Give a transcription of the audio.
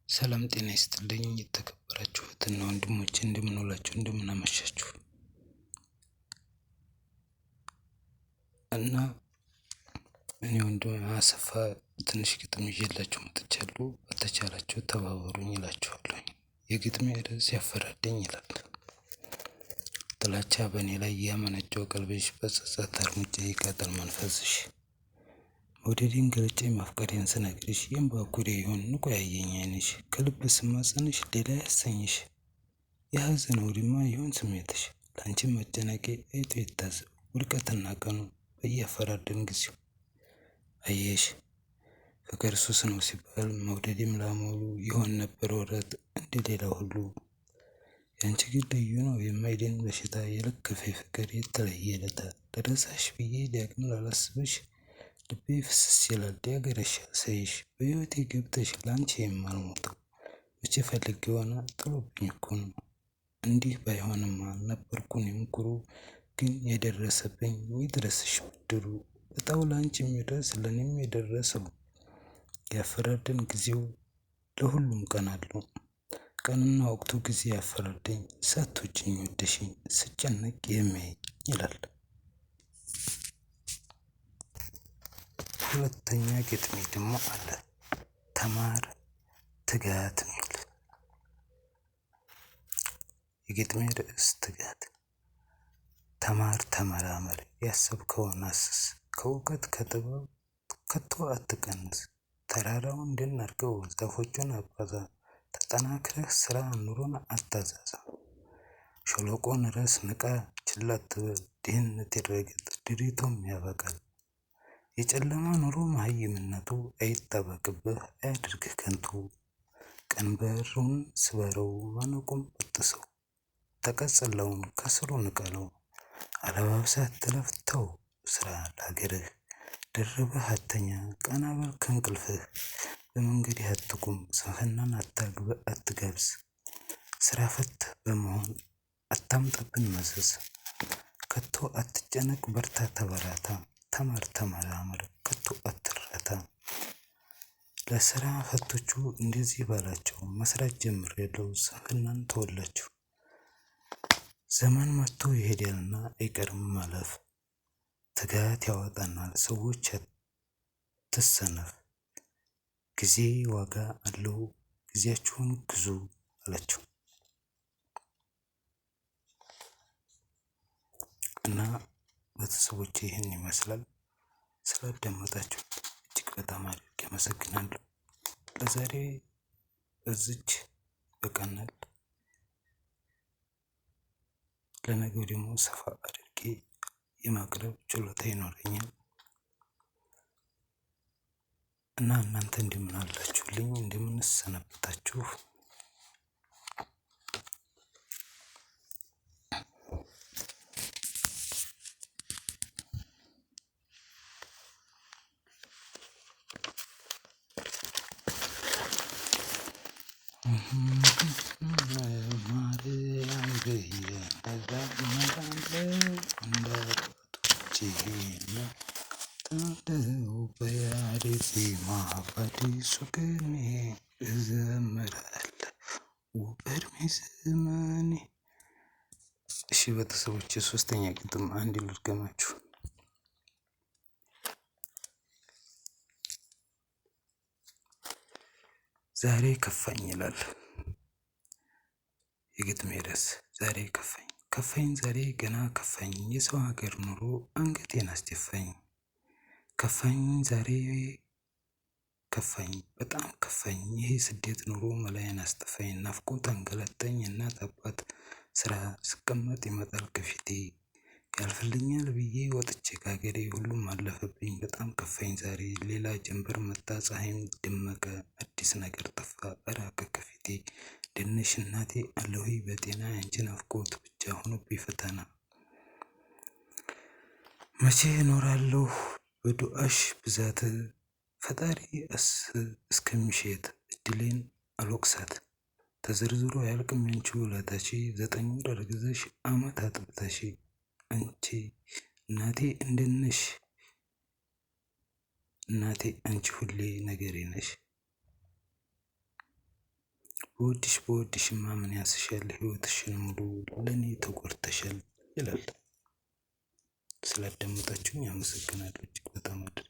ሰላም ጤና ይስጥልኝ የተከበራችሁ እህትና ወንድሞቼ እንደምን ዋላችሁ እንደምን አመሻችሁ። እና እኔ ወንድም አሰፋ ትንሽ ግጥም ይዤላችሁ መጥቻለሁ። በተቻላችሁ ተባበሩኝ እላችኋለሁ። የግጥሜ ርዕስ ያፈራደኝ ይላል። ጥላቻ በእኔ ላይ ያመነጨው ቀልብሽ በጸጸት እርምጃ ይቃጠል መንፈስሽ። መውደዴን ገልጬ ማፍቀሬን ስነግርሽ የእንባ ኩሬ ይሆን ንቆ ያየኝ ዓይንሽ። ከልብ ስማጸንሽ ሌላ ያሰኝሽ የሐዘን አውድማ ይሆን ስሜትሽ። ላንቺ መጨነቄ አይቶ ይታዘብ ውድቀትና ቀኑ በያፈራደን ጊዜው። አየሽ ፍቅር ሱስ ነው ሲባል መውደዴም ላሞሉ ይሆን ነበር ወረት እንደሌላ ሁሉ። ያንቺ ግን ልዩ ነው የማይድን በሽታ የለከፈ ፍቅር የተለየ ለታ። ለረሳሽ ብዬ ዳግም ላላስብሽ ልቤ ፍስስ ይላል ያገረሻል ሳይሽ። በሕይወቴ ገብተሽ ላንቺ የማልሞተው መቼ ፈልጌ ሆነ ጥሎብኝ እኮ ነው። እንዲህ ባይሆንማ ነበርኩ እኔም ኩሩ። ግን የደረሰብኝ ይድረስሽ ብድሩ። እጣው ላንቺ የሚደርስ ለኔም የደረሰው። ያፈራደን ጊዜው ለሁሉም ቀን አለው። ቀንና ወቅቱ ጊዜ ያፈራደኝ ሳትወጂኝ ወደሽኝ ስጨነቅ የሚያየኝ ይላል። ሁለተኛ ግጥሜ ደግሞ አለ ተማር ትጋት የሚል። የግጥሜ ርዕስ ትጋት። ተማር ተመራመር ያሰብከውን አስስ ከእውቀት ከጥበብ ከቶ አትቀንስ። ተራራውን ድል አድርገው ዛፎቹን አባዛ ተጠናክረህ ስራ ኑሮን አታዛዛ። ሸለቆን ራስ ንቃ ችላ አትበል ድህነት ይረገጥ ድሪቶም ያበቃል። የጨለማ ኑሮ መሃይምነቱ አይጣበቅብህ አያድርግህ ከንቱ። ቀንበሩን ስበረው ማነቁን በጥሰው ተቀጽላውን ከስሩ ንቀለው። አለባብሰህ አትለፍተው ስራ ለሀገርህ ደርበህ አተኛ ቀና በል ከእንቅልፍህ። በመንገድህ አትቁም ስንፍናን አትጋብዝ። ስራ ፈት በመሆን አታምጣብን መዘዝ። ከቶ አትጨነቅ በርታ ተበራታ ተማር ተመራመር ከቶ አትረታ። ለስራ ፈቶቹ እንደዚህ ባላቸው መስራት ጀምሬያለሁ ስንፍናን ተወላችሁ። ዘመን መጥቶ ይሄዳልና አይቀርም ማለፍ። ትጋት ያወጣናል ሰዎች አትሰነፍ። ጊዜ ዋጋ አለው ጊዜያችሁን ግዙ አላቸው። እና ቤተሰቦቼ ይህን ይመስላል። ስላዳመጣችሁ እጅግ በጣም አድርጌ አመሰግናለሁ። ለዛሬ በዚች በቃናል። ለነገው ደግሞ ሰፋ አድርጌ የማቅረብ ችሎታ ይኖረኛል። እና እናንተ እንደምን አላችሁልኝ? እንደምን ሰነበታችሁ? ማርያም ብዬ ታደው በያሬድ ዜማ በአዲሱ ቅኔ እዘምራለሁ በዕድሜ ዘመኔ። እሺ ቤተሰቦቼ ሶስተኛ ግጥም አንድ ልድገማችሁ። ዛሬ ከፋኝ ይላል የግጥሜ ርዕስ። ዛሬ ከፋኝ ከፋኝ ዛሬ ገና ከፋኝ የሰው ሀገር ኑሮ አንገቴን አስደፋኝ። ከፋኝ ዛሬ ከፋኝ በጣም ከፋኝ ይሄ ስደት ኑሮ መላዬን አስጠፋኝ። ናፍቆት አንገላታኝ እናት አባት ስራ ስቀመጥ ይመጣል ከፊቴ። ያልፍልኛል ብዬ ወጥቼ ከሀገሬ ሁሉም አለፈብኝ በጣም ከፋኝ ዛሬ። ሌላ ጀንበር መጣ ፀሐይም ደመቀ አዲስ ነገር ጠፋ ራቀ ከፊቴ። ደነሽ እናቴ አለሁኝ በጤና ያንቺ ናፍቆት ብቻ ሆኖብኝ ፈተና። መቼ እኖራለሁ በዱአሽ ብዛት ፈጣሪ እስከሚሸት እድሌን አልወቅሳት። ተዘርዝሮ አያልቅም ያንቺ ውለታሽ 9 ወር አርግዘሽ አመት አጥብተሽ። አንቺ እናቴ እንደት ነሽ? እናቴ አንቺ ሁሌ ነገሬ ነሽ። በወድሽማ ምን ያንስሻል ህይወትሽን ሙሉ ለኔ ተጎድተሻል ይላል። ስላዳመጣችሁኝ አመሰግናለሁ እጅግ በጣም አድርጌ